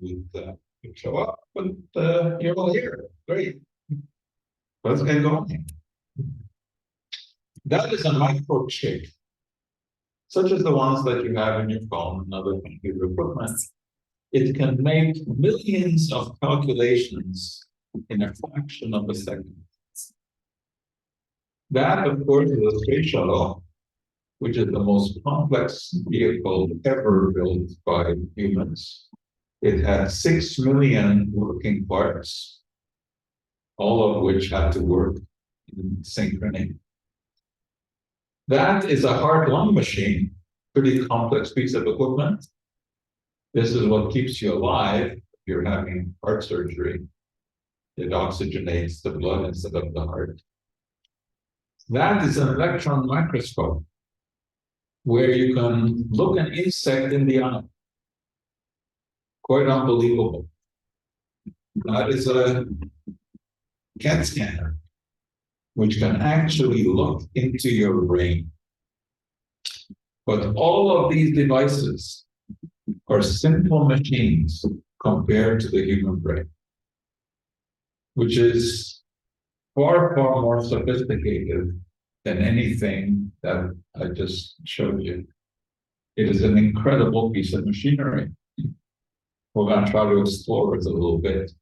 You'd show up, but you're all here. Great. Let's get going. That is a microchip, such as the ones that you have in your phone and other computer equipment. It can make millions of calculations in a fraction of a second. That, of course, is a space shuttle, which is the most complex vehicle ever built by humans. It had 6 million working parts, all of which had to work in synchrony. That is a heart lung machine, pretty complex piece of equipment. This is what keeps you alive if you're having heart surgery. It oxygenates the blood instead of the heart. That is an electron microscope where you can look an insect in the eye. Quite unbelievable. That is a CAT scanner, which can actually look into your brain. But all of these devices are simple machines compared to the human brain, which is far, far more sophisticated than anything that I just showed you. It is an incredible piece of machinery. We're going to try to explore it a little bit.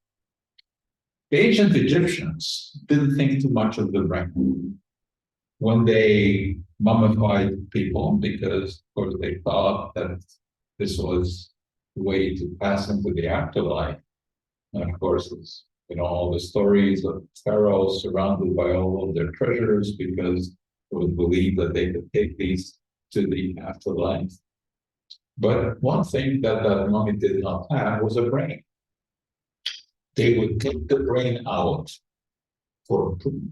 The ancient Egyptians didn't think too much of the brain when they mummified people, because, of course, they thought that this was the way to pass into the afterlife. And of course, it's all the stories of pharaohs surrounded by all of their treasures, because it was believed that they could take these to the afterlife. But one thing that mummy did not have was a brain. They would take the brain out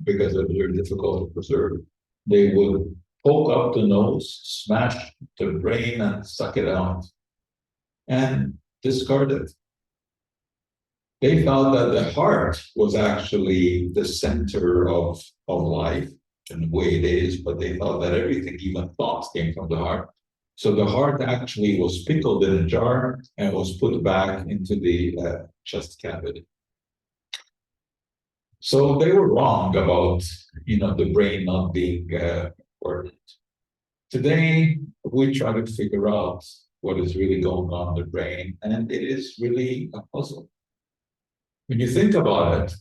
because it was very difficult to preserve. They would poke up the nose, smash the brain, and suck it out, and discard it. They felt that the heart was actually the center of life, in the way it is, but they thought that everything, even thoughts, came from the heart. So the heart actually was pickled in a jar and was put back into the chest cavity. So they were wrong about, the brain not being important. Today, we try to figure out what is really going on in the brain, and it is really a puzzle. When you think about it,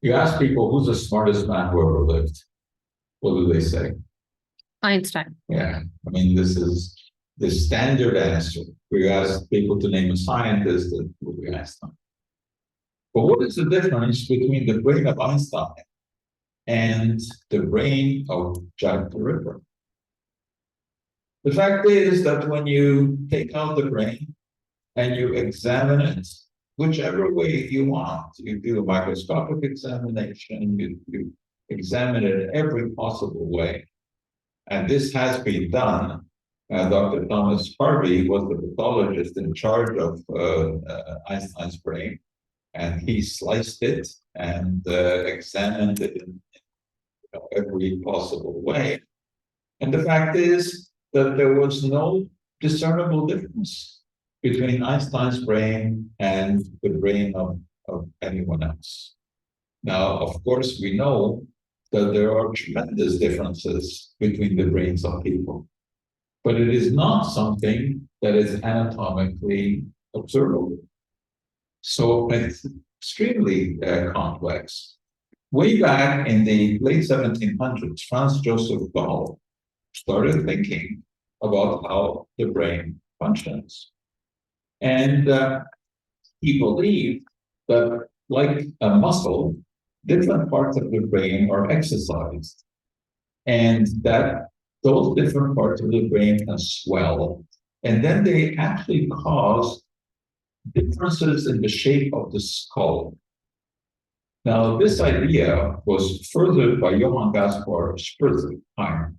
you ask people, who's the smartest man who ever lived? What do they say? Einstein. Yeah, I mean, this is the standard answer. We ask people to name a scientist, that would be Einstein. But what is the difference between the brain of Einstein and the brain of Jack the Ripper? The fact is that when you take out the brain and you examine it, whichever way you want, you do a microscopic examination, you examine it in every possible way. And this has been done. Dr. Thomas Harvey was the pathologist in charge of Einstein's brain, and he sliced it and examined it in every possible way. And the fact is that there was no discernible difference between Einstein's brain and the brain of anyone else. Now, of course, we know that there are tremendous differences between the brains of people, but it is not something that is anatomically observable. So it's extremely complex. Way back in the late 1700s, Franz Joseph Gall started thinking about how the brain functions. And he believed that, like a muscle, different parts of the brain are exercised, and that those different parts of the brain can swell, and then they actually cause differences in the shape of the skull. Now, this idea was furthered by Johann Gaspar Spurzheim,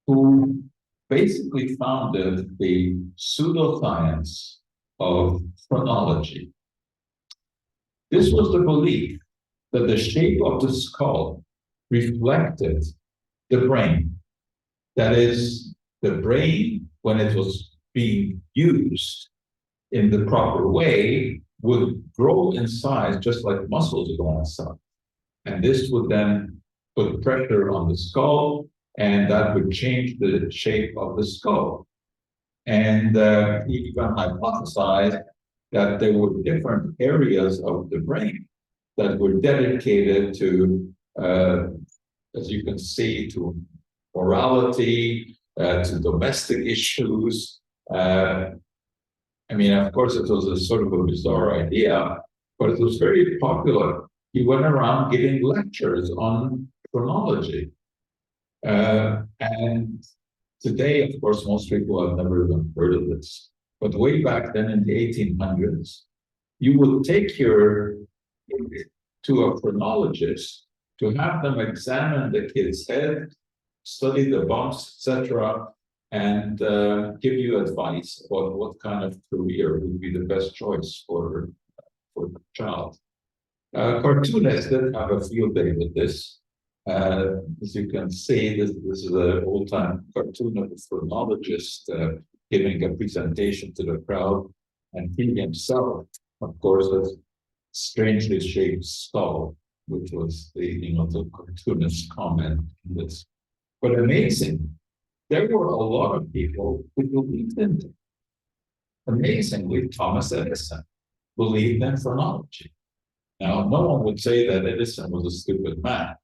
who basically founded the pseudoscience of phrenology. This was the belief that the shape of the skull reflected the brain. That is, the brain, when it was being used, in the proper way would grow in size just like muscles grow in size. And this would then put pressure on the skull, and that would change the shape of the skull. And he even hypothesized that there were different areas of the brain that were dedicated to, as you can see, to morality, to domestic issues. I mean, of course, it was a sort of a bizarre idea, but it was very popular. He went around giving lectures on chronology. And today, of course, most people have never even heard of this. But way back then in the 1800s, you would take your kid to a chronologist to have them examine the kid's head, study the bumps, etc., and give you advice about what kind of career would be the best choice for the child. Cartoonists did have a field day with this. As you can see, this is an old-time cartoon of a phrenologist giving a presentation to the crowd, and he himself, of course, has strangely shaped skull, which was the cartoonist's comment in this. But amazing, there were a lot of people who believed in it. Amazingly, Thomas Edison believed in phrenology. Now, no one would say that Edison was a stupid man.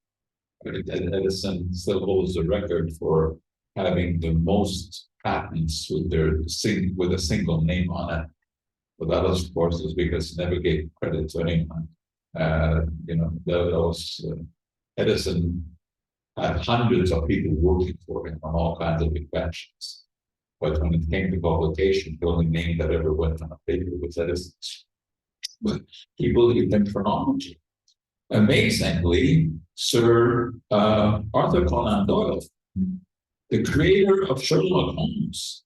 Edison still holds the record for having the most patents with a single name on it. But that, of course, is because he never gave credit to anyone. Edison had hundreds of people working for him on all kinds of inventions. But when it came to publication, the only name that ever went on a paper was Edison. But he believed in phrenology. Amazingly, Sir Arthur Conan Doyle, the creator of Sherlock Holmes,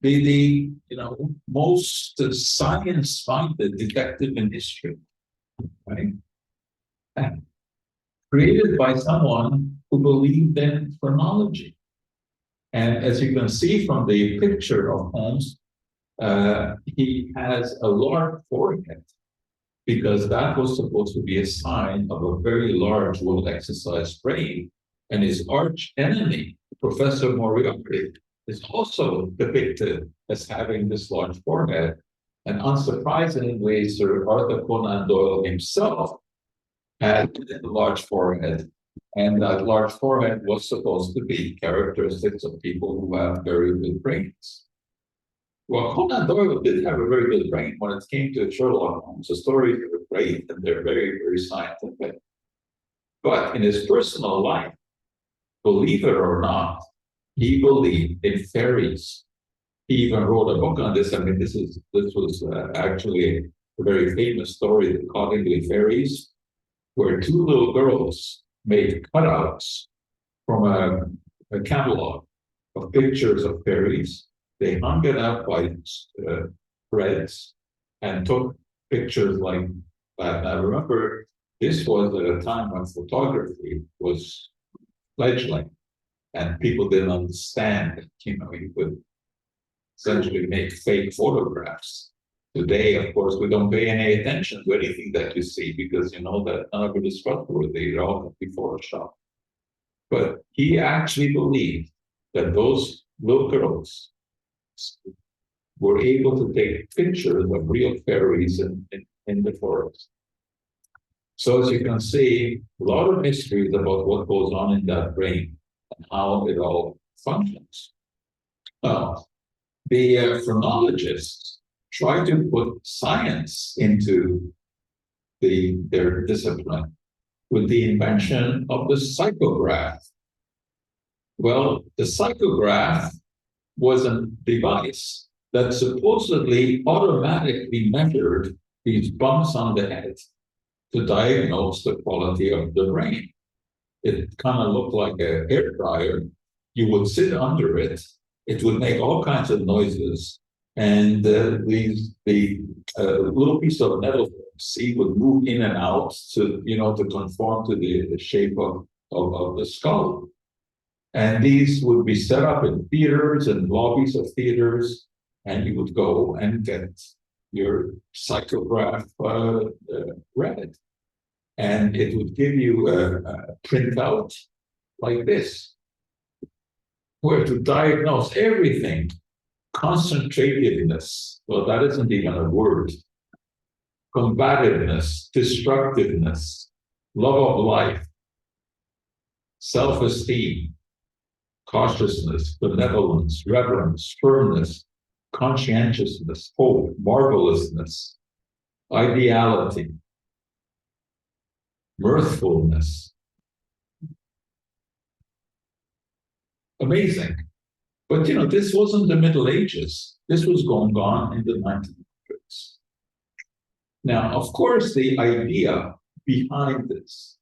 the most science-minded detective in history, right? And created by someone who believed in phrenology. And as you can see from the picture of Holmes, he has a large forehead, because that was supposed to be a sign of a very large, well-exercised brain. And his arch enemy, Professor Moriarty, is also depicted as having this large forehead. And unsurprisingly, Sir Arthur Conan Doyle himself had a large forehead. And that large forehead was supposed to be characteristics of people who have very good brains. Well, Conan Doyle did have a very good brain when it came to Sherlock Holmes. The stories are great and they're very, very scientific. But in his personal life, believe it or not, he believed in fairies. He even wrote a book on this. I mean, this was actually a very famous story, the Cottingley Fairies, where two little girls made cutouts from a catalog of pictures of fairies. They hung it up by threads and took pictures like that. Now, remember, this was at a time when photography was fledgling and people didn't understand that, you could essentially make fake photographs. Today, of course, we don't pay any attention to anything that you see because you know that none of it is trustworthy. It all can be Photoshopped. But he actually believed that those little girls were able to take pictures of real fairies in the forest. So as you can see, a lot of mysteries about what goes on in that brain and how it all functions. The phrenologists try to put science into their discipline with the invention of the psychograph. Well, the psychograph was a device that supposedly automatically measured these bumps on the head to diagnose the quality of the brain. It kind of looked like a hair dryer. You would sit under it. It would make all kinds of noises. And the little piece of metal would move in and out to conform to the shape of the skull. And these would be set up in theaters and lobbies of theaters, and you would go and get your psychograph read. And it would give you a printout like this, where to diagnose everything. Concentratedness, well, that isn't even a word. Combativeness, destructiveness, love of life, self-esteem, cautiousness, benevolence, reverence, firmness, conscientiousness, hope, marvelousness, ideality, mirthfulness. Amazing. But this wasn't the Middle Ages. This was going on in the 1900s. Now, of course, the idea behind this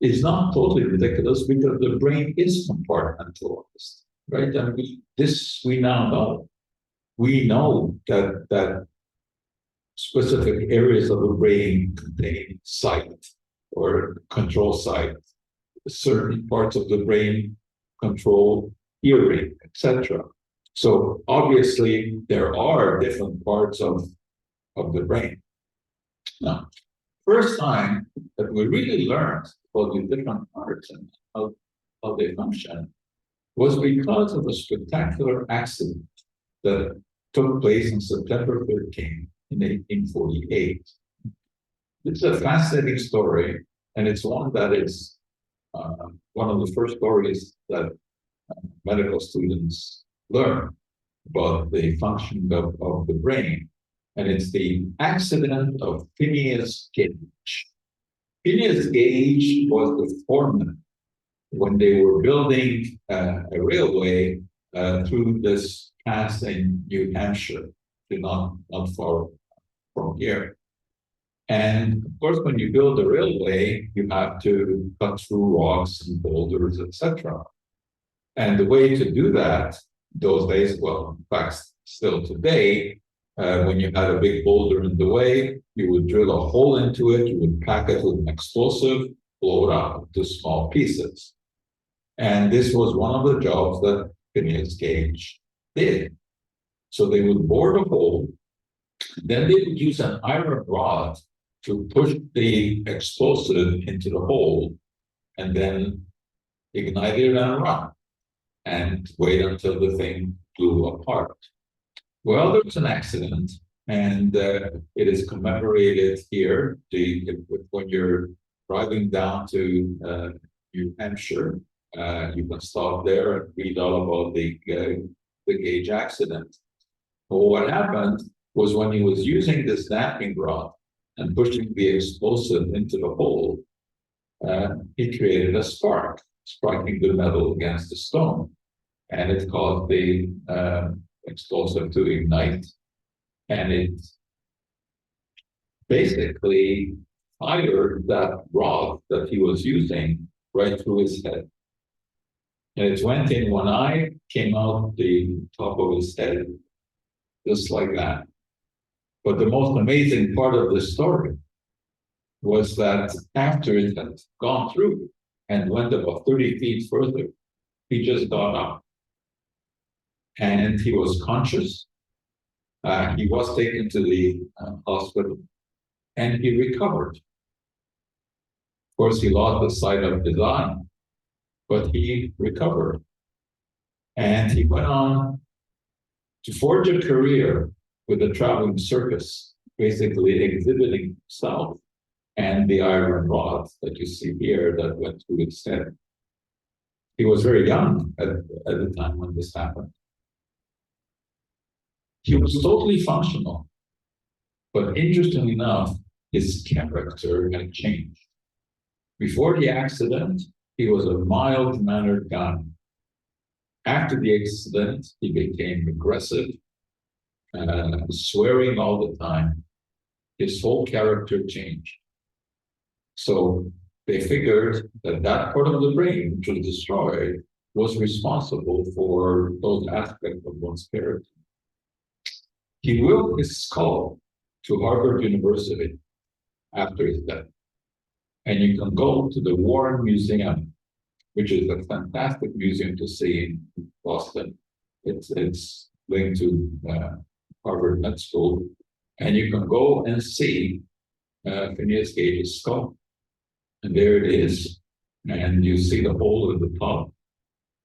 is not totally ridiculous because the brain is compartmentalized, right? And we now know. We know that specific areas of the brain contain sight or control sight. Certain parts of the brain control hearing, etc. So obviously there are different parts of the brain. Now, first time that we really learned about the different parts and how they function was because of a spectacular accident that took place on September 13th in 1848. It's a fascinating story, and it's one that is one of the first stories that medical students learn about the functioning of the brain. And it's the accident of Phineas Gage. Phineas Gage was the foreman when they were building a railway through this pass in New Hampshire, not far from here. And of course, when you build a railway, you have to cut through rocks and boulders, etc. And the way to do that those days, well, in fact, still today, when you had a big boulder in the way, you would drill a hole into it, you would pack it with an explosive, blow it up into small pieces. And this was one of the jobs that Phineas Gage did. So they would bore a hole, then they would use an iron rod to push the explosive into the hole, and then ignite it and run, and wait until the thing blew apart. Well, there was an accident, and it is commemorated here. When you're driving down to New Hampshire, you can stop there and read all about the Gage accident. Well, what happened was when he was using this damping rod and pushing the explosive into the hole, he created a spark, striking the metal against the stone, and it caused the explosive to ignite, and it basically fired that rod that he was using right through his head. And it went in one eye, came out the top of his head, just like that. But the most amazing part of the story was that after it had gone through and went about 30 feet further, he just got up. And he was conscious. He was taken to the hospital, and he recovered. Of course, he lost the sight of his eye, but he recovered. And he went on to forge a career with a traveling circus, basically exhibiting himself and the iron rod that you see here that went through his head. He was very young at the time when this happened. He was totally functional, but interestingly enough, his character had changed. Before the accident, he was a mild-mannered guy. After the accident, he became aggressive, swearing all the time. His whole character changed. So they figured that that part of the brain, which was destroyed, was responsible for those aspects of one's character. He willed his skull to Harvard University after his death. And you can go to the Warren Museum, which is a fantastic museum to see in Boston. It's linked to Harvard Med School. And you can go and see Phineas Gage's skull. And there it is. And you see the hole in the top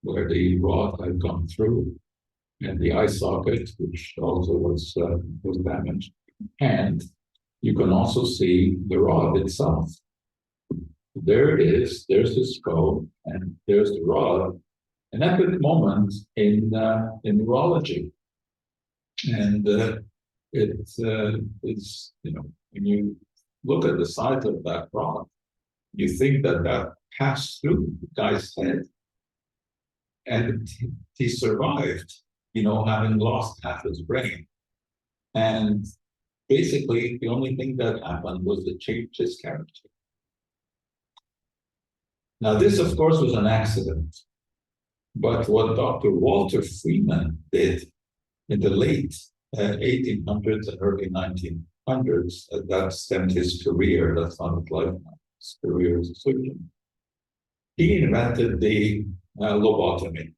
where the rod had gone through, and the eye socket, which also was damaged. And you can also see the rod itself. There it is. There's the skull, and there's the rod. An epic moment in neurology, and it's when you look at the size of that rod, you think that passed through the guy's head, and he survived, having lost half his brain. And basically, the only thing that happened was to change his character. Now, this, of course, was an accident. But what Dr. Walter Freeman did in the late 1800s and early 1900s, that stemmed his career, that's not his lifetime, his career as a surgeon. He invented the lobotomy,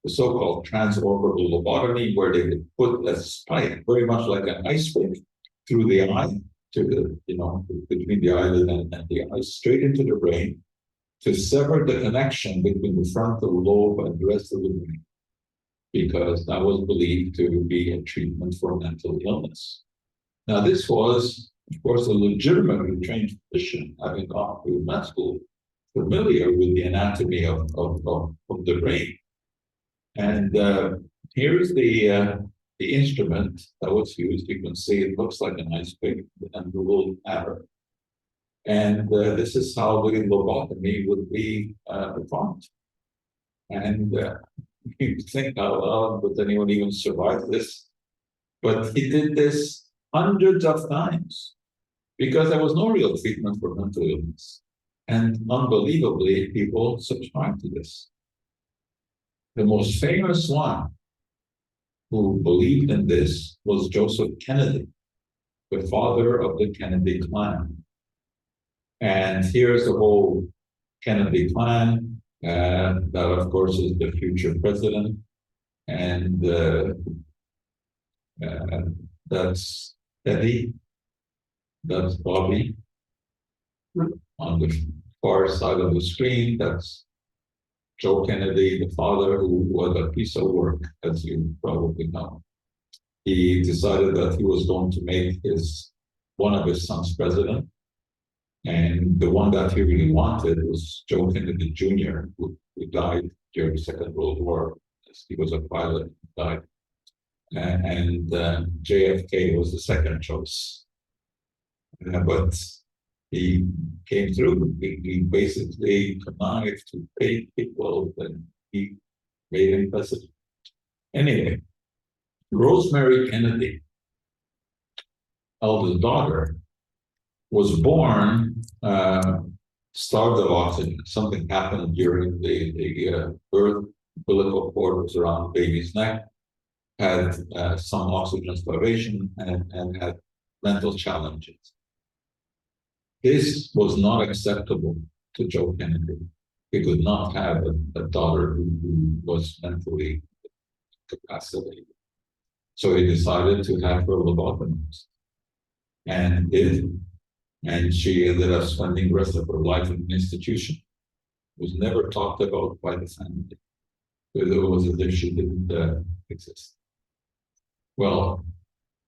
the so-called transorbital lobotomy, where they would put a spike, very much like an ice pick, through the eye, between the eyelid and the eye, straight into the brain, to sever the connection between the frontal lobe and the rest of the brain, because that was believed to be a treatment for mental illness. Now, this was, of course, a legitimately trained physician, having gone through med school, familiar with the anatomy of the brain. And here's the instrument that was used. You can see it looks like an ice pick and the little hammer. And this is how the lobotomy would be performed. And you think, would anyone even survive this? But he did this hundreds of times because there was no real treatment for mental illness. And unbelievably, people subscribed to this. The most famous one who believed in this was Joseph Kennedy, the father of the Kennedy clan. And here's the whole Kennedy clan, that of course is the future president. And that's Eddie, that's Bobby. On the far side of the screen, that's Joe Kennedy, the father, who was a piece of work, as you probably know. He decided that he was going to make one of his sons president. And the one that he really wanted was Joe Kennedy Jr., who died during the Second World War. He was a pilot who died. And JFK was the second choice. But he came through. He basically connived to pay people, and he made him president. Anyway, Rosemary Kennedy, eldest daughter, was born starved of oxygen. Something happened during the birth. Umbilical cord was around the baby's neck, had some oxygen starvation, and had mental challenges. This was not acceptable to Joe Kennedy. He could not have a daughter who was mentally incapacitated. So he decided to have her lobotomized, and did. And she ended up spending the rest of her life in an institution. It was never talked about by the family. It was as if she didn't exist. Well,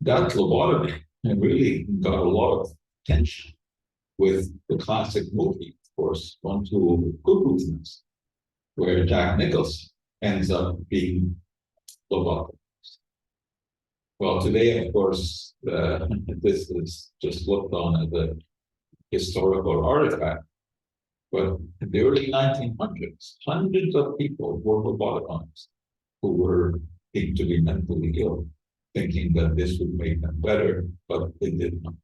that lobotomy really got a lot of attention with the classic movie, of course, One Flew Over the Cuckoo's Nest, where Jack Nicholson ends up being lobotomized. Well, today, of course, this is just looked on as a historical artifact. But in the early 1900s, hundreds of people were lobotomized who were deemed to be mentally ill, thinking that this would make them better, but it did not.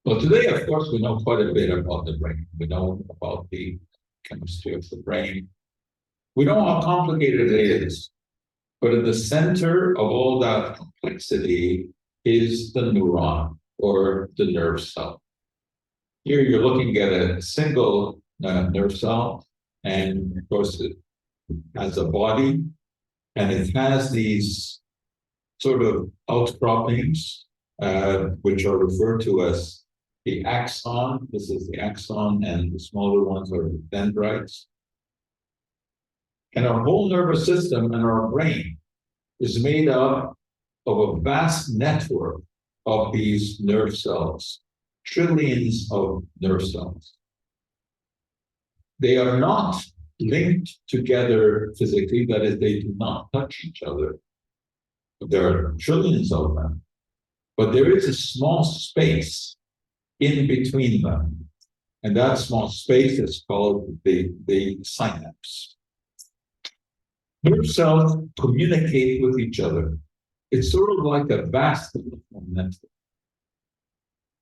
Well, today, of course, we know quite a bit about the brain. We know about the chemistry of the brain. We know how complicated it is. But at the center of all that complexity is the neuron, or the nerve cell. Here you're looking at a single nerve cell, and of course it has a body, and it has these sort of outcroppings, which are referred to as the axon. This is the axon, and the smaller ones are the dendrites. And our whole nervous system and our brain is made up of a vast network of these nerve cells, trillions of nerve cells. They are not linked together physically, that is, they do not touch each other. There are trillions of them, but there is a small space in between them. And that small space is called the synapse. Nerve cells communicate with each other. It's sort of like a vast network.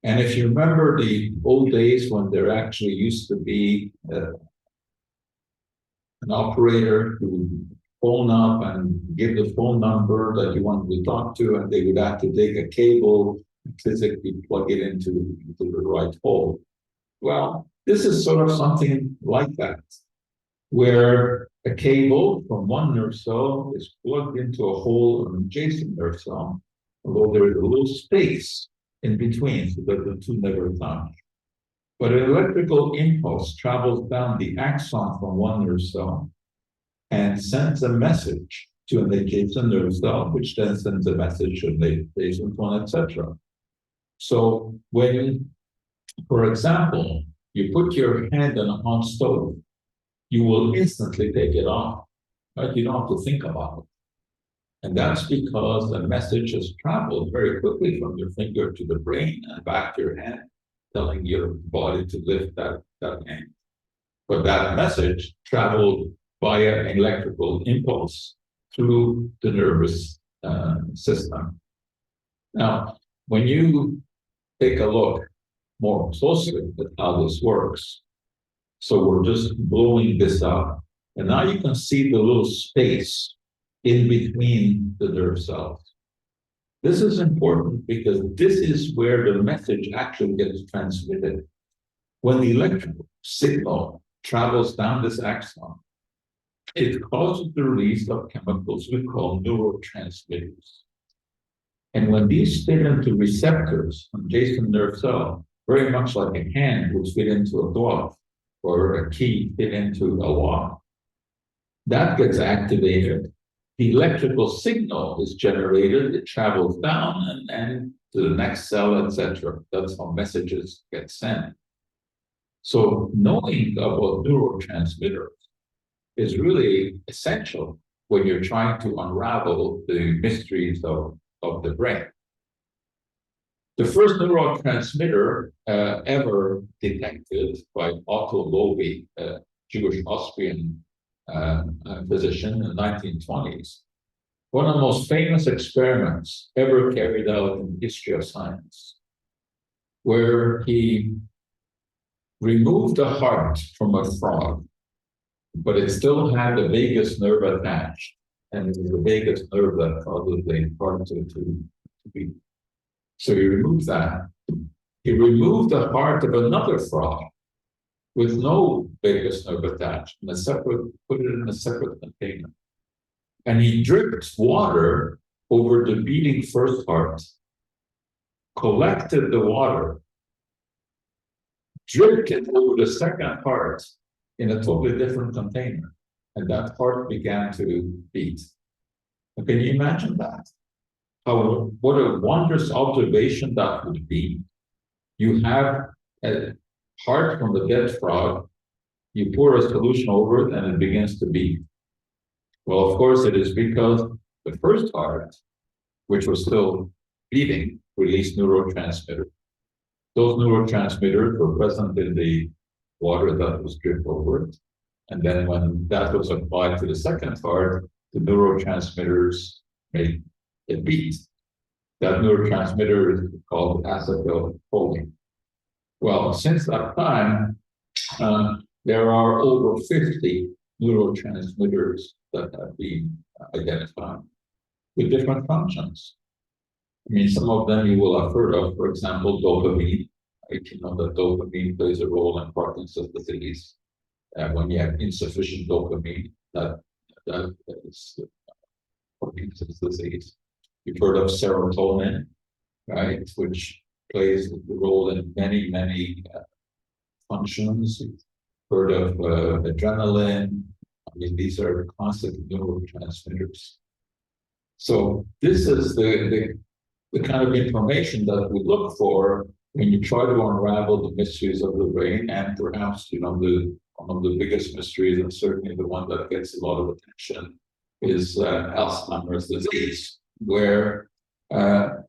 And if you remember the old days when there actually used to be an operator who would phone up and give the phone number that you wanted to talk to, and they would have to take a cable and physically plug it into the right hole. Well, this is sort of something like that, where a cable from one nerve cell is plugged into a hole in an adjacent nerve cell, although there is a little space in between so that the two never touch. But an electrical impulse travels down the axon from one nerve cell and sends a message to an adjacent nerve cell, which then sends a message to the adjacent one, etc. So when, for example, you put your hand on a hot stove, you will instantly take it off, right? You don't have to think about it. And that's because the message has traveled very quickly from your finger to the brain and back to your hand, telling your body to lift that hand. But that message traveled via an electrical impulse through the nervous system. Now, when you take a look more closely at how this works, so we're just blowing this up, and now you can see the little space in between the nerve cells. This is important because this is where the message actually gets transmitted. When the electrical signal travels down this axon, it causes the release of chemicals we call neurotransmitters. And when these fit into receptors on adjacent nerve cell, very much like a hand would fit into a glove, or a key fit into a lock, that gets activated. The electrical signal is generated, it travels down and to the next cell, etc. That's how messages get sent. So knowing about neurotransmitters is really essential when you're trying to unravel the mysteries of the brain. The first neurotransmitter ever detected by Otto Loewi, a Jewish Austrian physician in the 1920s, one of the most famous experiments ever carried out in the history of science, where he removed a heart from a frog, but it still had the vagus nerve attached, and it was the vagus nerve that causes the heart to beat. So he removed that. He removed the heart of another frog with no vagus nerve attached, put it in a separate container. And he dripped water over the beating first heart, collected the water, dripped it over the second heart in a totally different container, and that heart began to beat. And can you imagine that? What a wondrous observation that would be. You have a heart from the dead frog, you pour a solution over it, and it begins to beat. Well, of course, it is because the first heart, which was still beating, released neurotransmitters. Those neurotransmitters were present in the water that was dripped over it. And then when that was applied to the second heart, the neurotransmitters made it beat. That neurotransmitter is called acetylcholine. Well, since that time, there are over 50 neurotransmitters that have been identified with different functions. I mean, some of them you will have heard of, for example, dopamine. You know that dopamine plays a role in Parkinson's disease. When you have insufficient dopamine, that is Parkinson's disease. You've heard of serotonin, right, which plays a role in many, many functions. You've heard of adrenaline. I mean, these are classic neurotransmitters. So this is the kind of information that we look for when you try to unravel the mysteries of the brain, and perhaps, one of the biggest mysteries, and certainly the one that gets a lot of attention, is Alzheimer's disease, where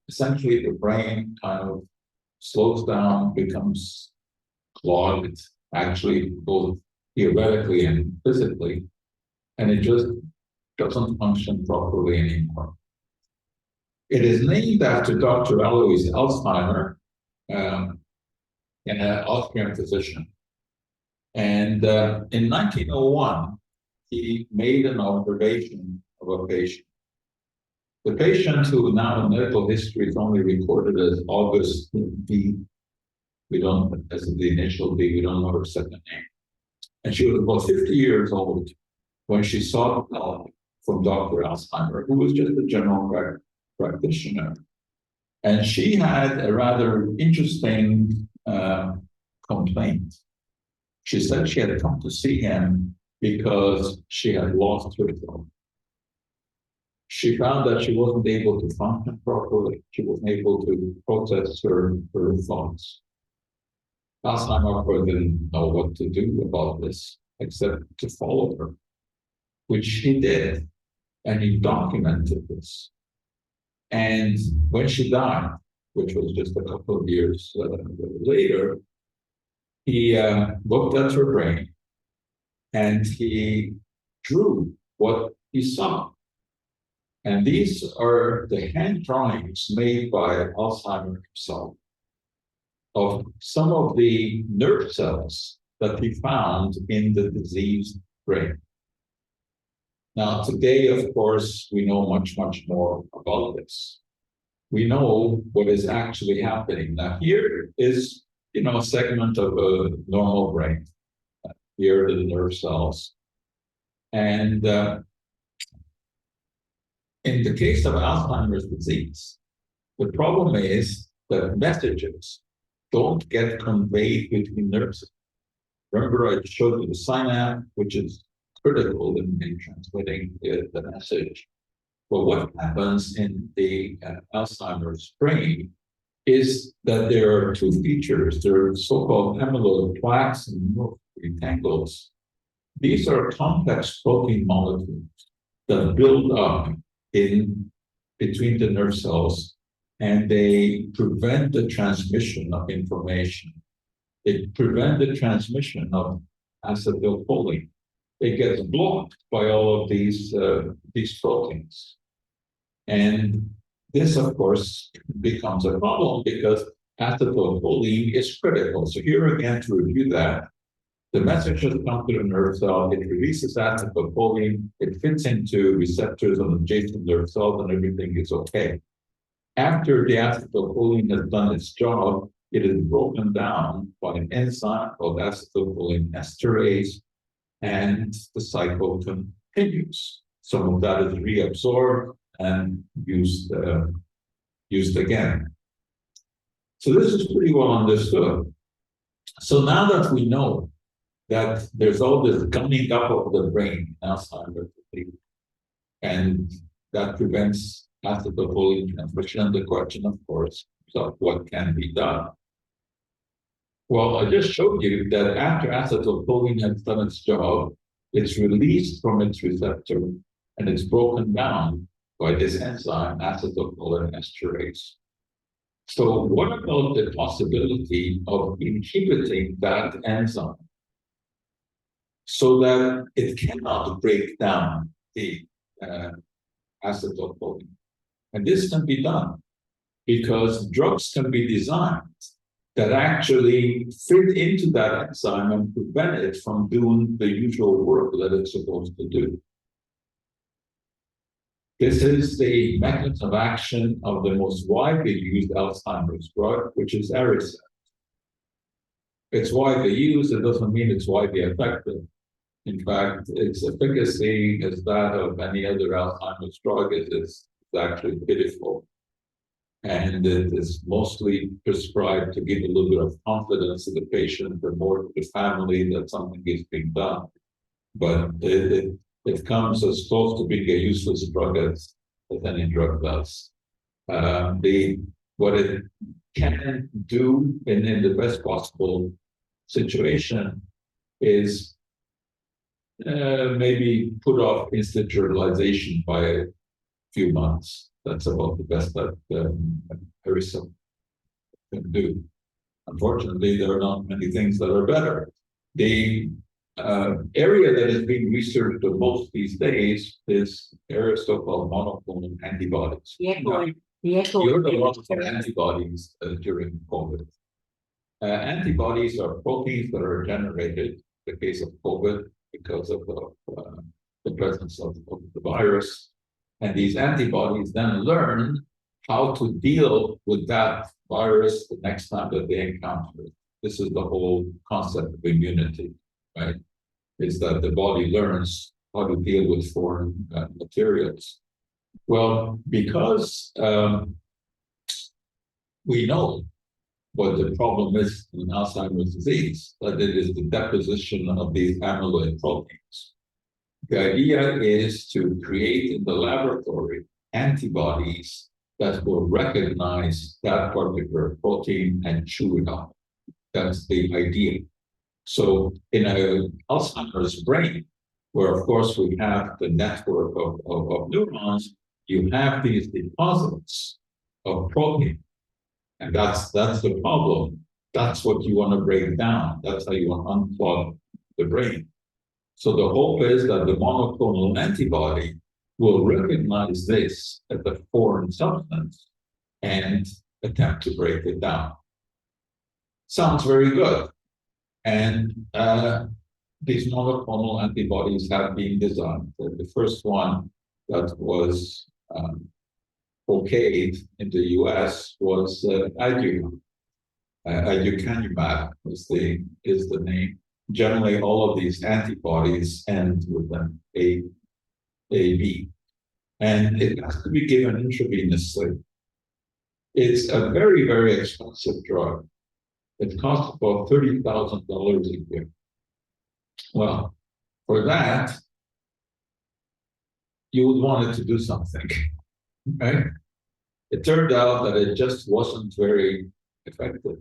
essentially the brain kind of slows down, becomes clogged, actually both theoretically and physically, and it just doesn't function properly anymore. It is named after Dr. Alois Alzheimer, an Austrian physician. And in 1901, he made an observation of a patient. The patient, who now in medical history is only recorded as August B, we don't, as the initial B, we don't know her second name. And she was about 50 years old when she sought help from Dr. Alzheimer, who was just a general practitioner. And she had a rather interesting complaint. She said she had come to see him because she had lost her thought. She found that she wasn't able to function properly. She wasn't able to process her thoughts. Alzheimer didn't know what to do about this except to follow her, which he did, and he documented this. And when she died, which was just a couple of years later, he looked at her brain and he drew what he saw. And these are the hand drawings made by Alzheimer himself of some of the nerve cells that he found in the diseased brain. Now, today, of course, we know much, much more about this. We know what is actually happening. Now, here is, a segment of a normal brain. Here are the nerve cells. And in the case of Alzheimer's disease, the problem is that messages don't get conveyed between nerve cells. Remember, I showed you the synapse, which is critical in transmitting the message. But what happens in the Alzheimer's brain is that there are two features. There are so-called amyloid plaques and neural tangles. These are complex protein molecules that build up in between the nerve cells, and they prevent the transmission of information. They prevent the transmission of acetylcholine. It gets blocked by all of these proteins. And this, of course, becomes a problem because acetylcholine is critical. So here again, to review that, the message has come to the nerve cell, it releases acetylcholine, it fits into receptors on adjacent nerve cells, and everything is okay. After the acetylcholine has done its job, it is broken down by an enzyme called acetylcholine esterase, and the cycle continues. Some of that is reabsorbed and used again. So this is pretty well understood. So now that we know that there's all this gumming up of the brain in Alzheimer's disease, and that prevents acetylcholine transmission, the question, of course, is of what can be done. Well, I just showed you that after acetylcholine has done its job, it's released from its receptor and it's broken down by this enzyme, acetylcholine esterase. So what about the possibility of inhibiting that enzyme so that it cannot break down the acetylcholine? And this can be done because drugs can be designed that actually fit into that enzyme and prevent it from doing the usual work that it's supposed to do. This is the mechanism of action of the most widely used Alzheimer's drug, which is Aricept. It's widely used, it doesn't mean it's widely effective. In fact, its efficacy is that of any other Alzheimer's drug. It is actually pitiful. And it is mostly prescribed to give a little bit of confidence to the patient or more to the family that something is being done. But it comes as close to being a useless drug as any drug does. What it can do in the best possible situation is maybe put off instant sterilization by a few months. That's about the best that Harrison can do. Unfortunately, there are not many things that are better. The area that is being researched the most these days is area so-called monoclonal antibodies. You heard a lot of antibodies during COVID. Antibodies are proteins that are generated in the case of COVID because of the presence of the virus. And these antibodies then learn how to deal with that virus the next time that they encounter it. This is the whole concept of immunity, right? Is that the body learns how to deal with foreign materials. Well, because we know what the problem is in Alzheimer's disease, that it is the deposition of these amyloid proteins. The idea is to create in the laboratory antibodies that will recognize that particular protein and chew it up. That's the idea. So in an Alzheimer's brain, where of course we have the network of neurons, you have these deposits of protein. And that's the problem. That's what you want to break down. That's how you want to unplug the brain. So the hope is that the monoclonal antibody will recognize this as a foreign substance and attempt to break it down. Sounds very good. And these monoclonal antibodies have been designed. The first one that was okayed in the US was aducanumab. Aducanumab is the name. Generally, all of these antibodies end with an AB, and it has to be given intravenously. It's a very, very expensive drug. It costs about $30,000 a year. Well, for that, you would want it to do something, right? It turned out that it just wasn't very effective.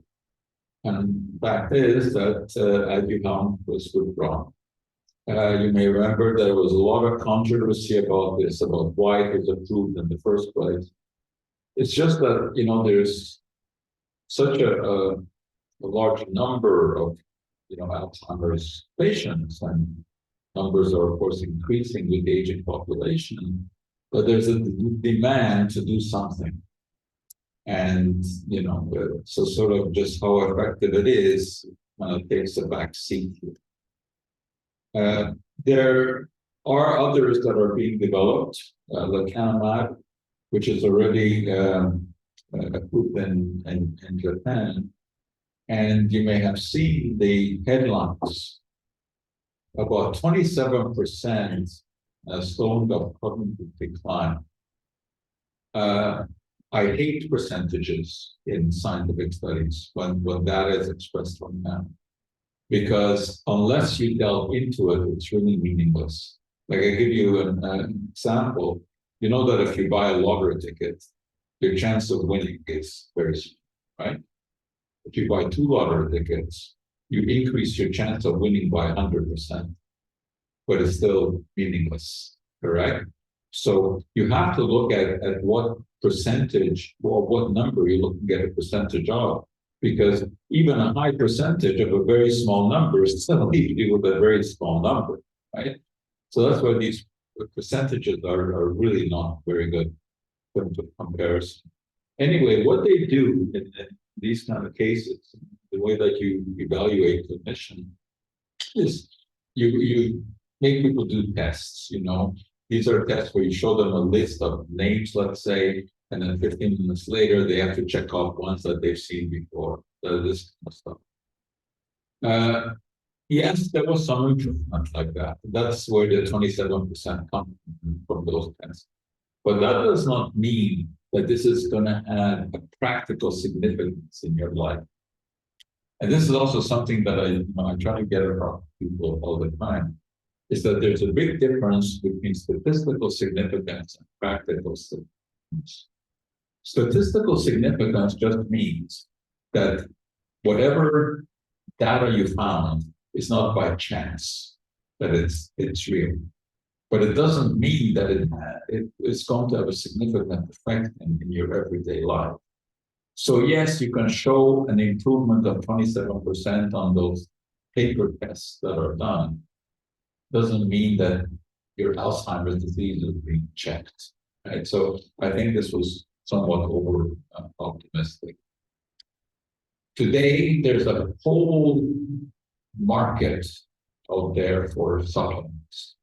And the fact is that aducanumab was withdrawn. You may remember there was a lot of controversy about this, about why it was approved in the first place. It's just that, there's such a large number of, Alzheimer's patients, and numbers are, of course, increasing with the aging population, but there's a demand to do something. And, so sort of just how effective it is takes a back seat. There are others that are being developed, lecanemab, which is already approved in Japan. And you may have seen the headlines. About 27% slowing of cognitive decline. I hate percentages in scientific studies when data is expressed from them, because unless you delve into it, it's really meaningless. Like I give you an example. You know that if you buy a lottery ticket, your chance of winning is very small, right? If you buy 2 lottery tickets, you increase your chance of winning by 100%, but it's still meaningless, correct? So you have to look at what percentage or what number you're looking at a percentage of, because even a high percentage of a very small number still leaves you with a very small number, right? So that's why these percentages are really not very good in terms of comparison. Anyway, what they do in these kind of cases, the way that you evaluate cognition is you make people do tests, These are tests where you show them a list of names, let's say, and then 15 minutes later, they have to check off ones that they've seen before. This kind of stuff. Yes, there was some improvement like that. That's where the 27% come from those tests. But that does not mean that this is going to add a practical significance in your life. And this is also something that I try to get across to people all the time, is that there's a big difference between statistical significance and practical significance. Statistical significance just means that whatever data you found is not by chance, that it's real. But it doesn't mean that it's going to have a significant effect in your everyday life. So yes, you can show an improvement of 27% on those paper tests that are done. Doesn't mean that your Alzheimer's disease is being checked, right? So I think this was somewhat over optimistic. Today, there's a whole market out there for supplements.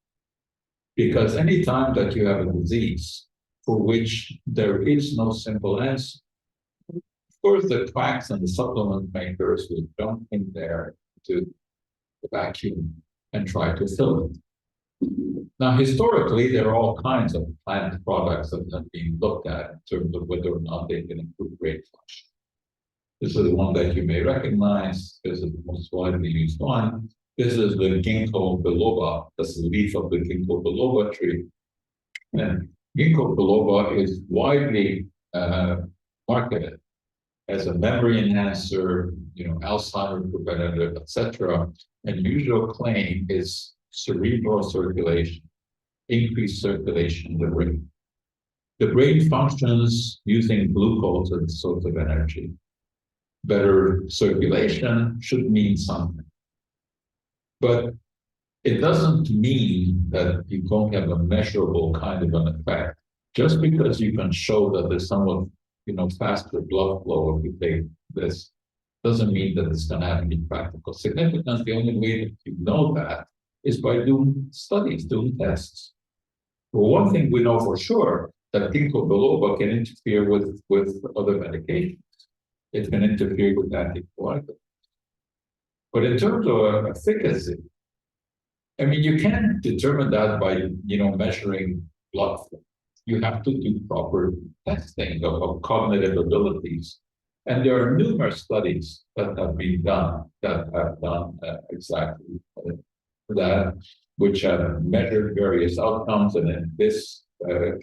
Because anytime that you have a disease for which there is no simple answer, of course, the quacks and the supplement makers will jump in there to the vacuum and try to fill it. Now, historically, there are all kinds of plant products that have been looked at in terms of whether or not they can improve brain function. This is the one that you may recognize. This is the most widely used one. This is the ginkgo biloba. That's the leaf of the ginkgo biloba tree. And ginkgo biloba is widely marketed as a memory enhancer, Alzheimer's preventative, etc. And usual claim is cerebral circulation, increased circulation in the brain. The brain functions using glucose as a source of energy. Better circulation should mean something. But it doesn't mean that you don't have a measurable kind of an effect. Just because you can show that there's somewhat, faster blood flow if you take this, doesn't mean that it's going to have any practical significance. The only way that you know that is by doing studies, doing tests. Well, one thing we know for sure, that ginkgo biloba can interfere with other medications. It can interfere with anticoagulants. But in terms of efficacy, you can't determine that by, measuring blood flow. You have to do proper testing of cognitive abilities. And there are numerous studies that have been done that have done exactly that, which have measured various outcomes. And in this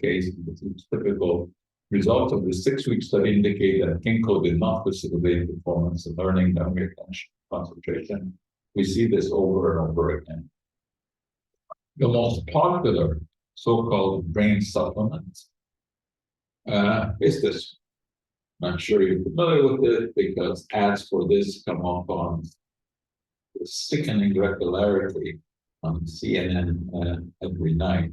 case, this is typical. Results of the 6-week study indicate that ginkgo did not facilitate performance and learning, memory, attention, concentration. We see this over and over again. The most popular so-called brain supplement is this. I'm sure you're familiar with it because ads for this come up on the sickening regularity on CNN every night.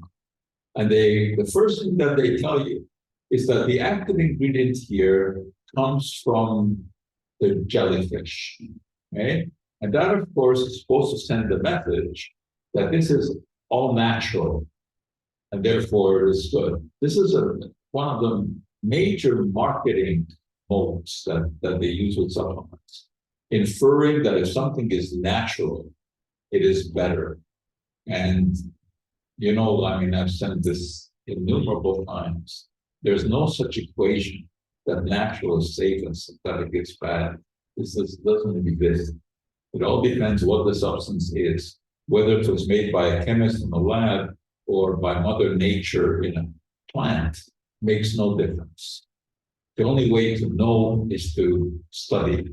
And the first thing that they tell you is that the active ingredient here comes from the jellyfish, right? And that, of course, is supposed to send the message that this is all natural and therefore it is good. This is one of the major marketing modes that they use with supplements, inferring that if something is natural, it is better. And, I've said this innumerable times. There's no such equation that natural is safe and synthetic is bad. This doesn't exist. It all depends what the substance is, whether it was made by a chemist in a lab or by Mother Nature in a plant, makes no difference. The only way to know is to study.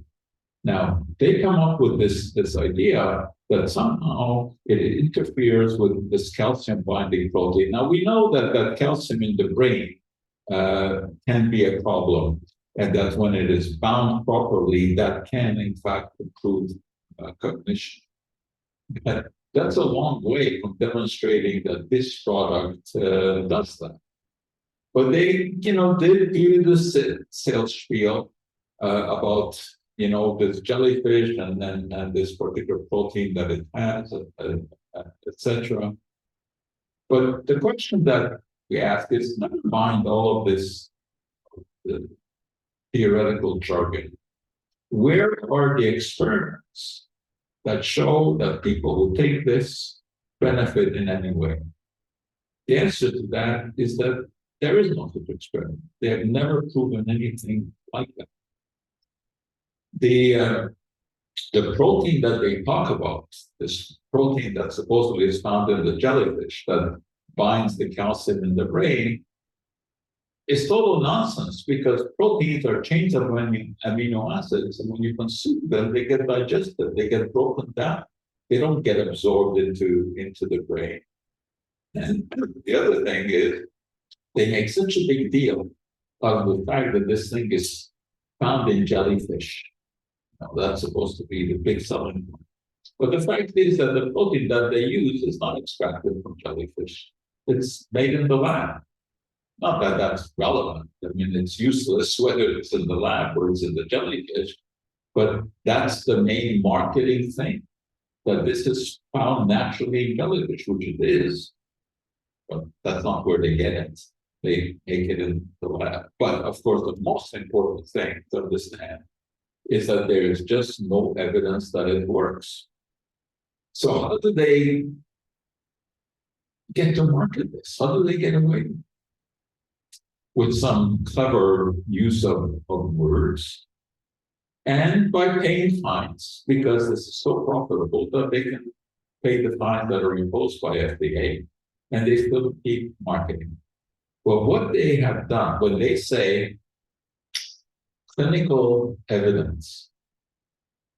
Now, they come up with this idea that somehow it interferes with this calcium binding protein. Now, we know that calcium in the brain can be a problem, and that when it is bound properly, that can in fact improve cognition. But that's a long way from demonstrating that this product does that. But they, did do the sales spiel about, this jellyfish and this particular protein that it has, etc. But the question that we ask is, never mind all of this theoretical jargon. Where are the experiments that show that people who take this benefit in any way? The answer to that is that There is no such experiment. They have never proven anything like that. The protein that they talk about, this protein that supposedly is found in the jellyfish that binds the calcium in the brain, is total nonsense because proteins are chains of amino acids, and when you consume them, they get digested, they get broken down. They don't get absorbed into the brain. And the other thing is, they make such a big deal of the fact that this thing is found in jellyfish. Now, that's supposed to be the big selling point. But the fact is that the protein that they use is not extracted from jellyfish. It's made in the lab. Not that that's relevant. I mean, it's useless whether it's in the lab or it's in the jellyfish. But that's the main marketing thing, that this is found naturally in jellyfish, which it is. But that's not where they get it. They make it in the lab. But of course, the most important thing to understand is that there is just no evidence that it works. So how do they get to market this? How do they get away with some clever use of words and by paying fines, because this is so profitable that they can pay the fines that are imposed by FDA and they still keep marketing. Well, what they have done, when they say clinical evidence,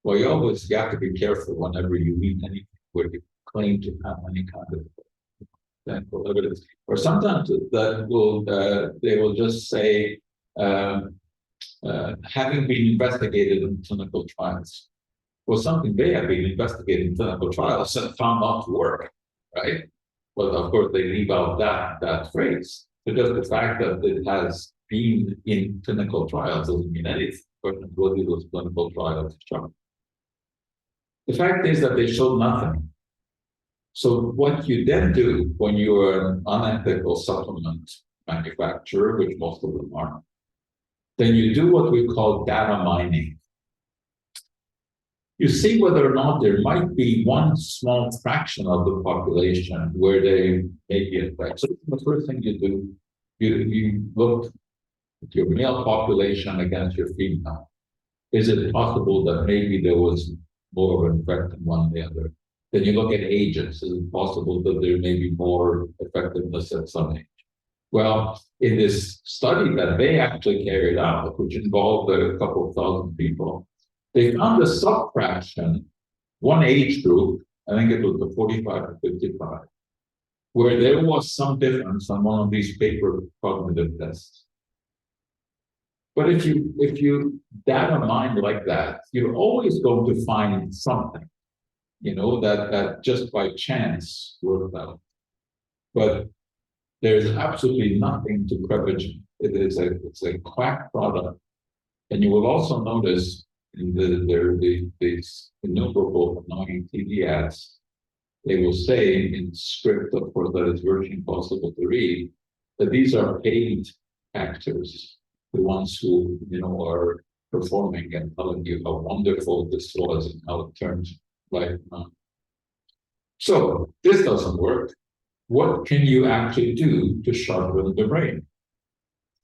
well, you have to be careful whenever you read anything where you claim to have any kind of clinical evidence. Or sometimes that will they will just say having been investigated in clinical trials. Well, something they have been investigating in clinical trials and found not to work, right? But of course, they leave out that phrase, because the fact that it has been in clinical trials doesn't mean anything. But what do those clinical trials show? The fact is that they show nothing. So what you then do when you are an unethical supplement manufacturer, which most of them are, then you do what we call data mining. You see whether or not there might be one small fraction of the population where they may be infected. So the first thing you do, you look at your male population against your female. Is it possible that maybe there was more of an effect in one than the other? Then you look at ages. Is it possible that there may be more effectiveness at some age? Well, in this study that they actually carried out, which involved a couple of thousand people, they found a subfraction, one age group, I think it was the 45 to 55, where there was some difference on one of these paper cognitive tests. But if you data mine like that, you're always going to find something, that just by chance worked out. But there's absolutely nothing to privilege. It's a quack product. And you will also notice there are these innumerable annoying TV ads. They will say in script, of course, that is virtually impossible to read, that these are paid actors, the ones who are performing and telling you how wonderful this was and how it turns life around. So this doesn't work. What can you actually do to sharpen the brain?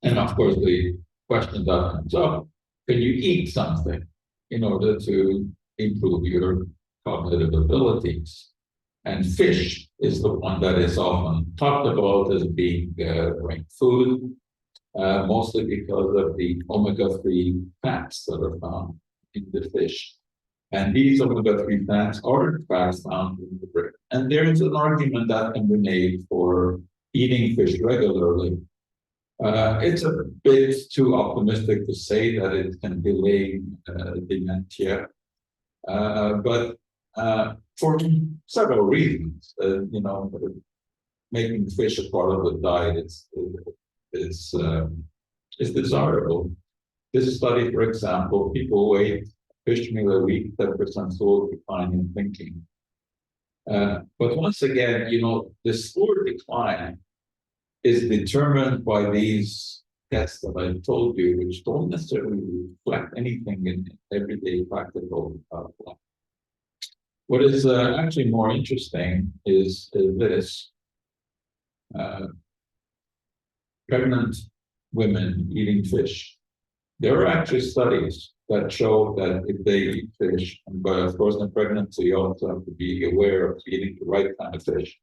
And of course, the question that comes up, can you eat something in order to improve your cognitive abilities? And fish is the one that is often talked about as being brain food, mostly because of the omega-3 fats that are found in the fish. And these omega-3 fats are in fact found in the brain. And there is an argument that can be made for eating fish regularly. It's a bit too optimistic to say that it can delay dementia, but for several reasons, making fish a part of the diet is desirable. This study, for example, people who ate fish meal a week, 10% slower decline in thinking. But once again, the slower decline is determined by these tests that I told you, which don't necessarily reflect anything in everyday practical life. What is actually more interesting is this. pregnant women eating fish. There are actually studies that show that if they eat fish, but of course in pregnancy you also have to be aware of eating the right kind of fish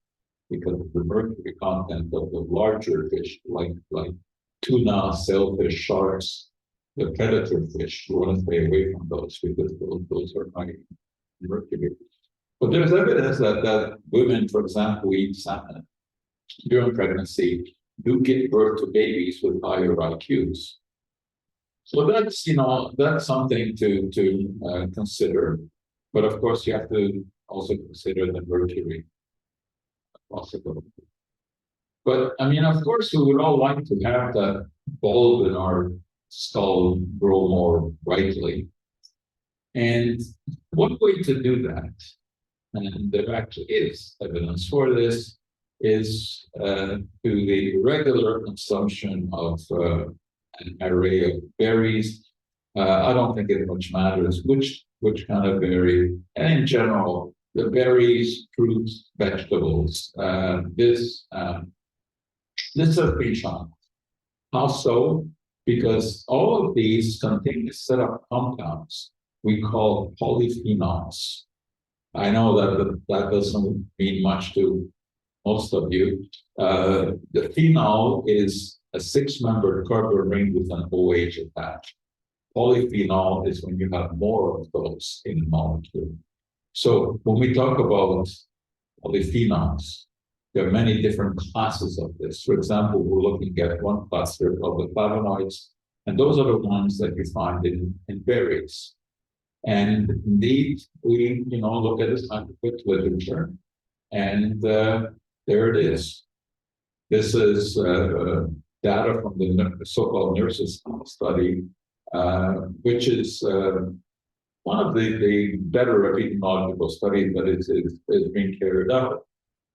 because of the mercury content of the larger fish, like tuna, sailfish, sharks, the predator fish. You want to stay away from those because those are high in mercury. But there's evidence that women, for example, who eat salmon during pregnancy do give birth to babies with higher IQs. So that's something to consider. But of course, you have to also consider the mercury possibility. But I mean, of course, we would all like to have that bulb in our skull grow more brightly. And one way to do that, and there actually is evidence for this, is through the regular consumption of an array of berries. I don't think it much matters which kind of berry, and in general, the berries, fruits, vegetables. This has been shown. How so? Because all of these contain a set of compounds we call polyphenols. I know that doesn't mean much to most of you. The phenol is a six-membered carbon ring with an OH attached. Polyphenol is when you have more of those in a molecule. So when we talk about polyphenols, there are many different classes of this. For example, we're looking at one cluster called the flavonoids, and those are the ones that you find in berries. And indeed, we look at the scientific literature, and there it is. This is data from the so-called nurses study, which is one of the better epidemiological studies that is being carried out.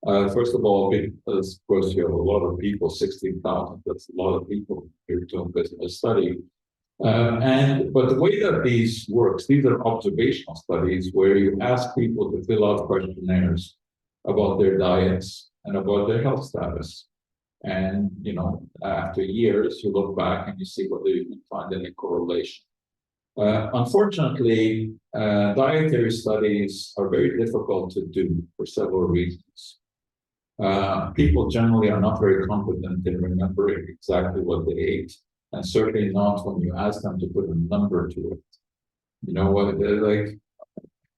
First of all, because of course you have a lot of people, 16,000, that's a lot of people here doing a study. But the way that these works, these are observational studies where you ask people to fill out questionnaires about their diets and about their health status. And, after years, you look back and you see whether you can find any correlation. Unfortunately, dietary studies are very difficult to do for several reasons. People generally are not very competent in remembering exactly what they ate, and certainly not when you ask them to put a number to it. Like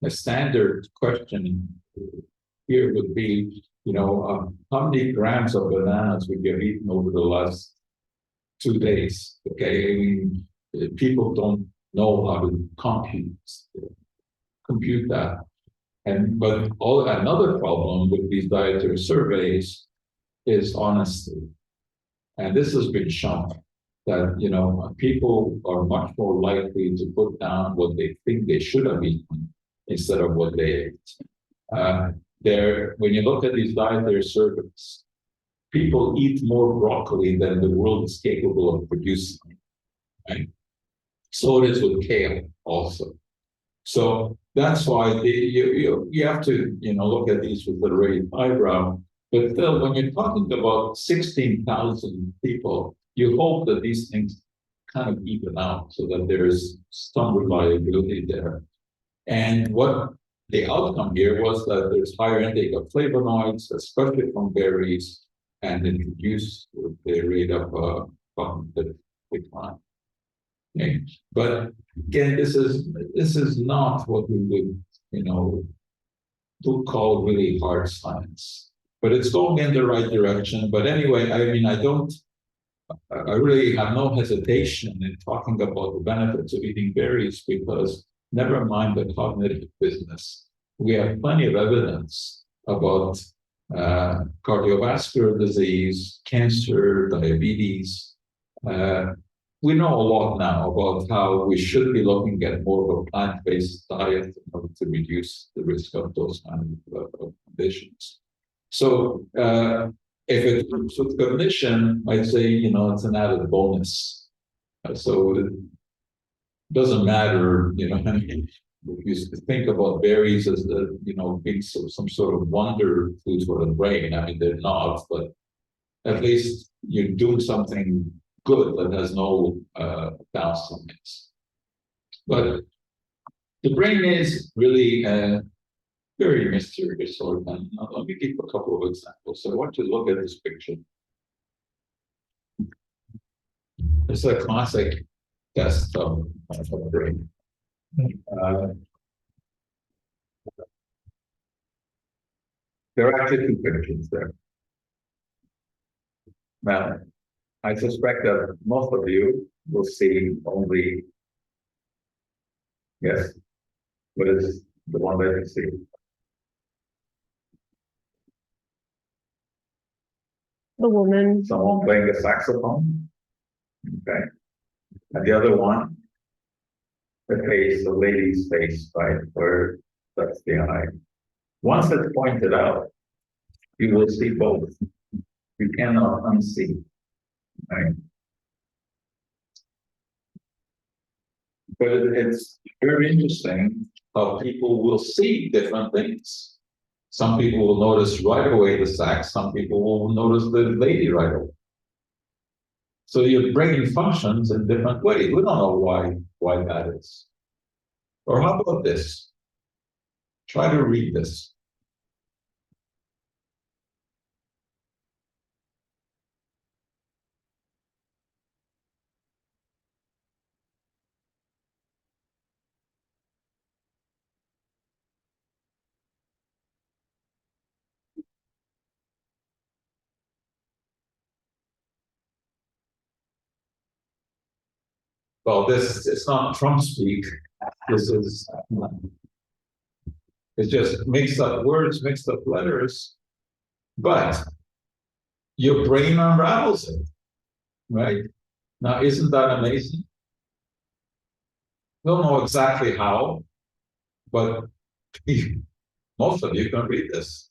a standard question here would be, how many grams of bananas would you have eaten over the last 2 days? Okay, I mean, people don't know how to compute that. But another problem with these dietary surveys is honesty. And this has been shown that, people are much more likely to put down what they think they should have eaten instead of what they ate. When you look at these dietary surveys, people eat more broccoli than the world is capable of producing. Right? So it is with kale also. So that's why you have to look at these with a raised eyebrow. But still, when you're talking about 16,000 people, you hope that these things kind of even out so that there is some reliability there. And what the outcome here was that there's higher intake of flavonoids, especially from berries, and it reduced the rate of cognitive decline. Okay. But again, this is not what we would call really hard science. But it's going in the right direction. But anyway, I mean, I really have no hesitation in talking about the benefits of eating berries because never mind the cognitive business. We have plenty of evidence about cardiovascular disease, cancer, diabetes. We know a lot now about how we should be looking at more of a plant-based diet in order to reduce the risk of those kind of conditions. So if it comes with cognition, I'd say, it's an added bonus. So it doesn't matter, if you think about berries as being some sort of wonder food for the brain. I mean, they're not, but at least you're doing something good that has no downsides. But the brain is really very mysterious organ. Now, let me give a couple of examples. So I want you to look at this picture. It's a classic test of the brain. There are actually two pictures there. Now, I suspect that most of you will see only, yes, what is the one that you see? The woman. Someone playing the saxophone. Okay. And the other one, the face, the lady's face, right? Where that's the eye. Once it's pointed out, you will see both. You cannot unsee. Right? But it's very interesting how people will see different things. Some people will notice right away the sax, some people will notice the lady right away. So your brain functions in different ways. We don't know why that is. Or how about this? Try to read this. Well, it's not Trump speak. This is it's just mixed up words, mixed up letters, but your brain unravels it, right? Now, isn't that amazing? Don't know exactly how, but most of you can read this.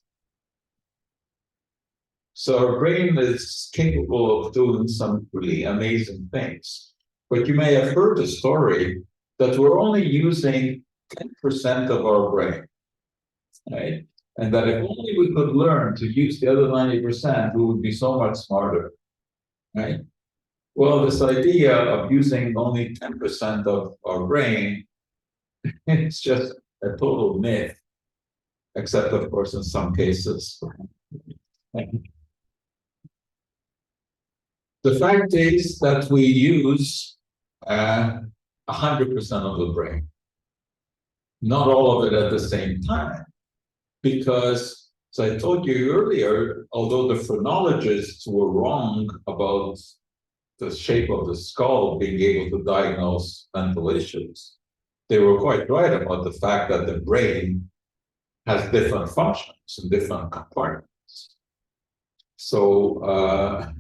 So our brain is capable of doing some really amazing things. But you may have heard the story that we're only using 10% of our brain, right? And that if only we could learn to use the other 90%, we would be so much smarter, right? Well, this idea of using only 10% of our brain, it's just a total myth, except, of course, in some cases. The fact is that we use 100% of the brain, not all of it at the same time, because, as I told you earlier, although the phrenologists were wrong about the shape of the skull being able to diagnose mental issues, they were quite right about the fact that the brain has different functions and different compartments. So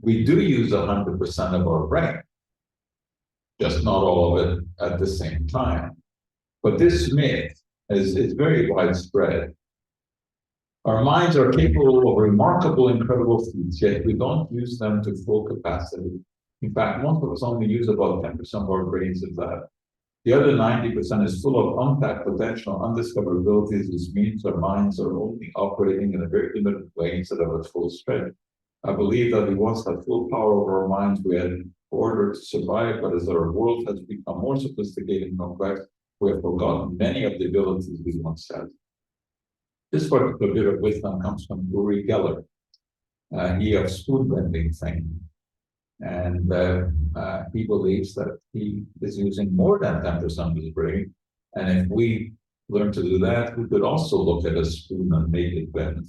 we do use 100% of our brain, just not all of it at the same time. But this myth is very widespread. Our minds are capable of remarkable, incredible feats, yet we don't use them to full capacity. In fact, most of us only use about 10% of our brains of that. The other 90% is full of untapped potential, undiscovered abilities, which means our minds are only operating in a very limited way instead of at full strength. I believe that we once had full power over our minds we had in order to survive, but as our world has become more sophisticated and complex, we have forgotten many of the abilities we once had. This particular bit of wisdom comes from Uri Geller. He of spoon bending fame. And he believes that he is using more than 10% of his brain. And if we learn to do that, we could also look at a spoon and make it bend.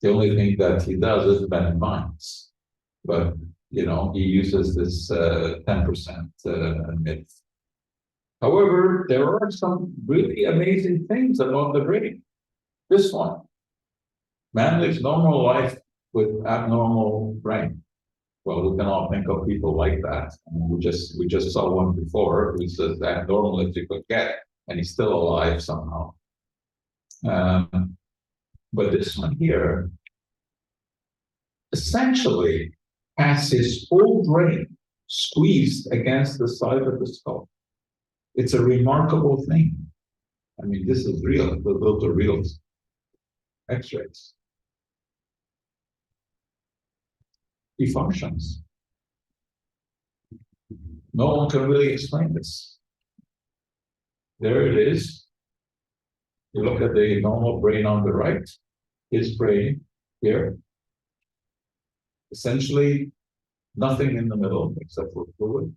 The only thing that he does is bend minds. But, you know, he uses this 10% myth. However, there are some really amazing things about the brain. This one, man lives normal life with abnormal brain. Well, we can all think of people like that. I mean, we just saw one before who's as abnormal as you could get, and he's still alive somehow. But this one here essentially has his whole brain squeezed against the side of the skull. It's a remarkable thing. I mean, this is real. Those are real X-rays. he functions. No one can really explain this. There it is. You look at the normal brain on the right, his brain here. Essentially, nothing in the middle except for fluid.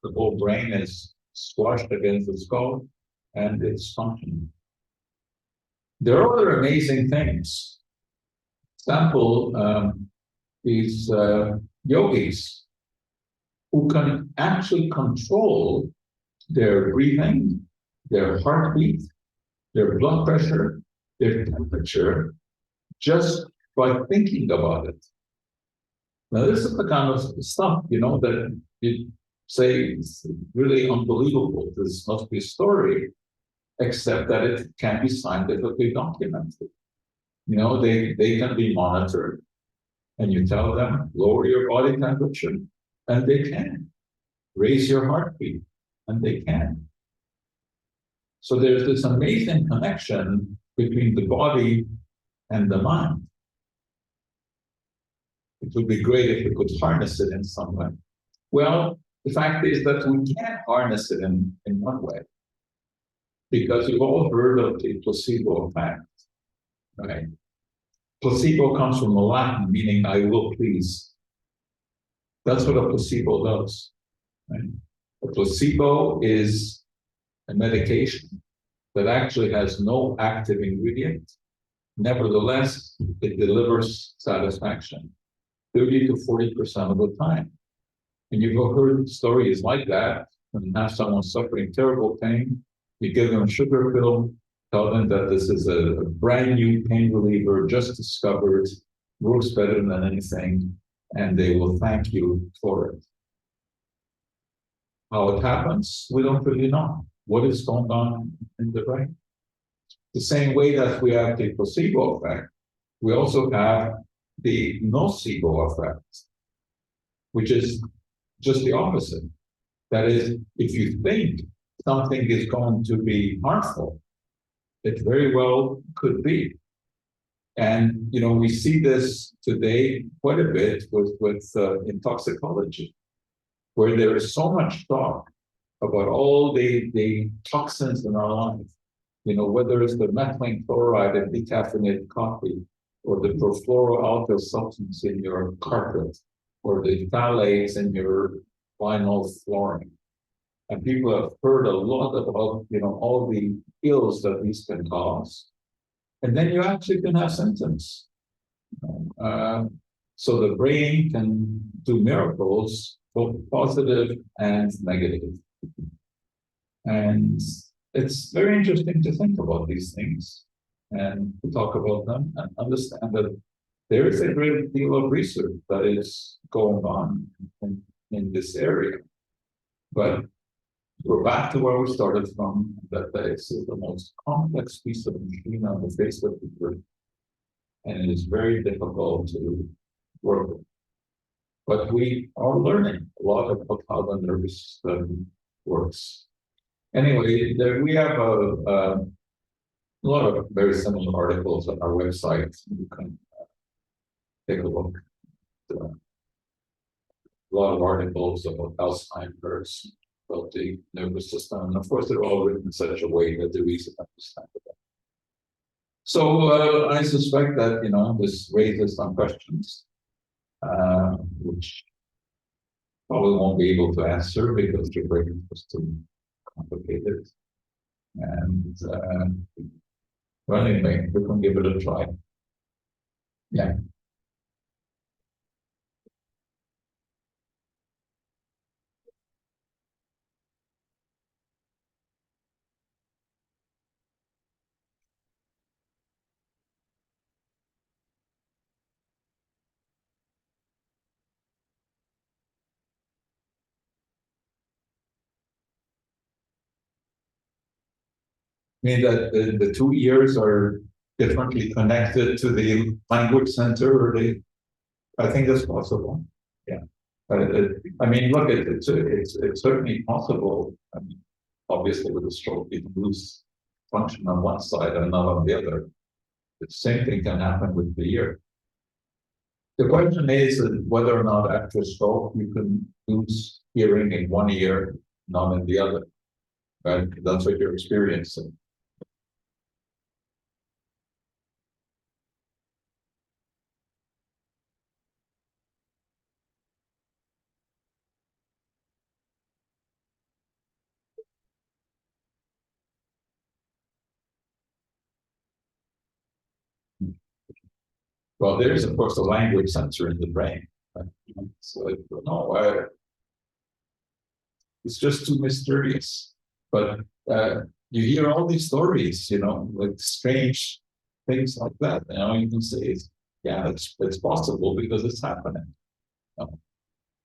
The whole brain is squashed against the skull and it's functioning. There are other amazing things. Example, these yogis who can actually control their breathing, their heartbeat, their blood pressure, their temperature, just by thinking about it. Now, this is the kind of stuff, that you say is really unbelievable. This must be a story, except that it can be scientifically documented. They can be monitored, and you tell them, lower your body temperature, and they can. Raise your heartbeat, and they can. So there's this amazing connection between the body and the mind. It would be great if we could harness it in some way. Well, the fact is that we can't harness it in one way. Because you've all heard of the placebo effect, right? Placebo comes from the Latin meaning I will please. That's what a placebo does, right? A placebo is a medication that actually has no active ingredient. Nevertheless, it delivers satisfaction 30 to 40% of the time. And you've heard stories like that. When you have someone suffering terrible pain, you give them a sugar pill, tell them that this is a brand new pain reliever, just discovered, works better than anything, and they will thank you for it. How it happens, we don't really know. What is going on in the brain? The same way that we have the placebo effect, we also have the nocebo effect, which is just the opposite. That is, if you think something is going to be harmful, it very well could be. And we see this today quite a bit in toxicology, where there is so much talk about all the toxins in our life. Whether it's the methylene chloride in decaffeinated coffee, or the perfluoroalkyl substance in your carpet, or the phthalates in your vinyl flooring. And people have heard a lot about, all the ills that these can cause. And then you actually can have symptoms. So the brain can do miracles, both positive and negative. And it's very interesting to think about these things and to talk about them and understand that there is a great deal of research that is going on in this area. But we're back to where we started from, that this is the most complex piece of machine on the face of the earth. And it is very difficult to work with. But we are learning a lot about how the nervous system works. Anyway, we have a lot of very similar articles on our website. You can take a look. A lot of articles about Alzheimer's, about the nervous system, and of course they're all written in such a way that they're easy to understand. So I suspect that this raises some questions, which probably won't be able to answer because the brain is too complicated. And well, anyway, we can give it a try. Yeah. Mean that the 2 ears are differently connected to the language center, or I think that's possible. Yeah, but I mean, look, it's certainly possible. I mean, obviously, with a stroke, you lose function on one side and not on the other. The same thing can happen with the ear. The question is whether or not after stroke you can lose hearing in one ear, not in the other. Right? That's what you're experiencing. Well, there is, of course, a language sensor in the brain. Right? So, no, it's just too mysterious. But you hear all these stories, like strange things like that. You can say, yeah, it's possible because it's happening.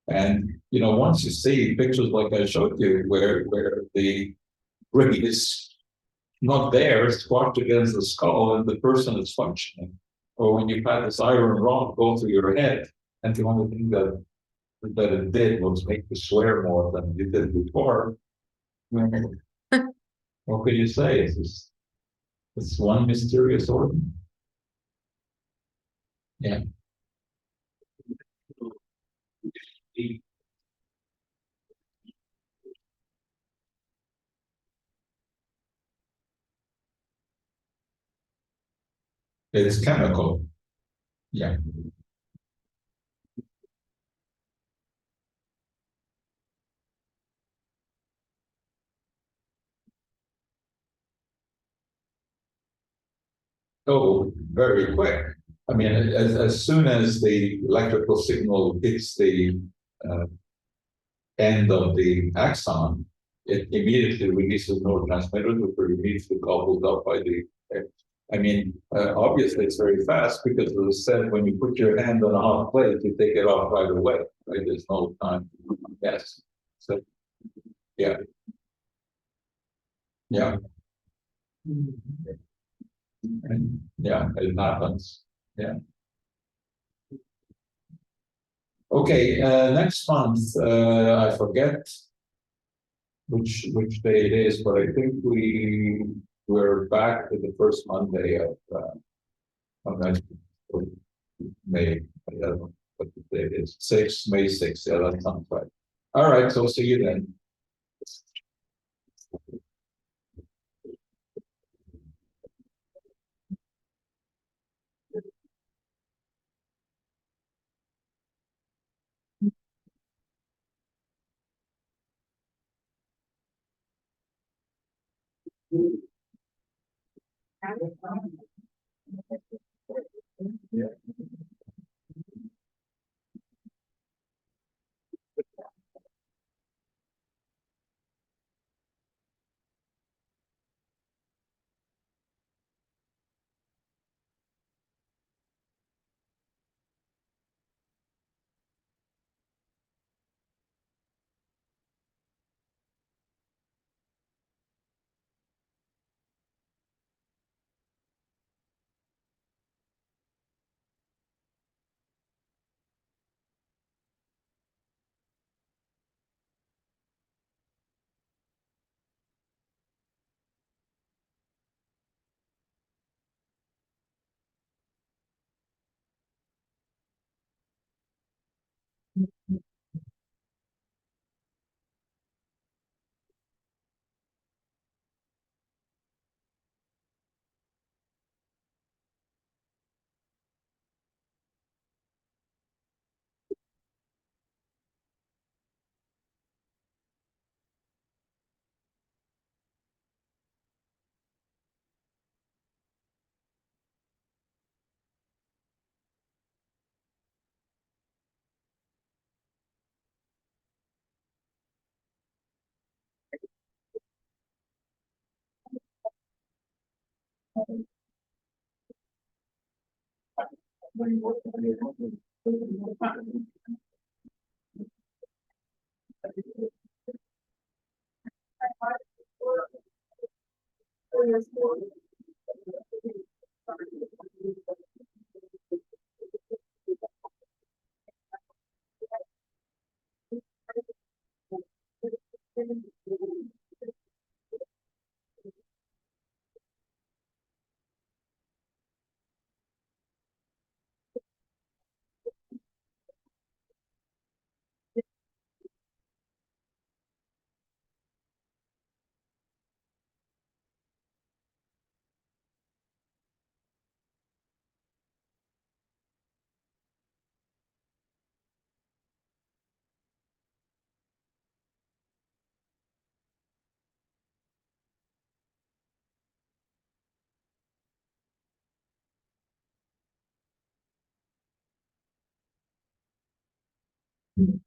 And once you see pictures like I showed you, where the brain is not there, it's squashed against the skull, and the person is functioning, or when you've had this iron rod go through your head, and the only thing that it did was make you swear more than you did before. What can you say? It's one mysterious organ. Yeah. It's chemical. Yeah. Oh, very quick. I mean, as soon as the electrical signal hits the uh, end of the axon, it immediately releases neurotransmitters, which are immediately gobbled up by the. I mean, obviously it's very fast because, as I said, when you put your hand on a hot plate, you take it off right away. Right? There's no time. Yes. So, yeah, yeah, and yeah, it happens. Yeah. Okay. Next month, I forget which day it is, but I think we're back to the first Monday of next May. I don't know what the date is. May 6th. Yeah, that sounds right. All right, so see you then. Yeah. Hmm.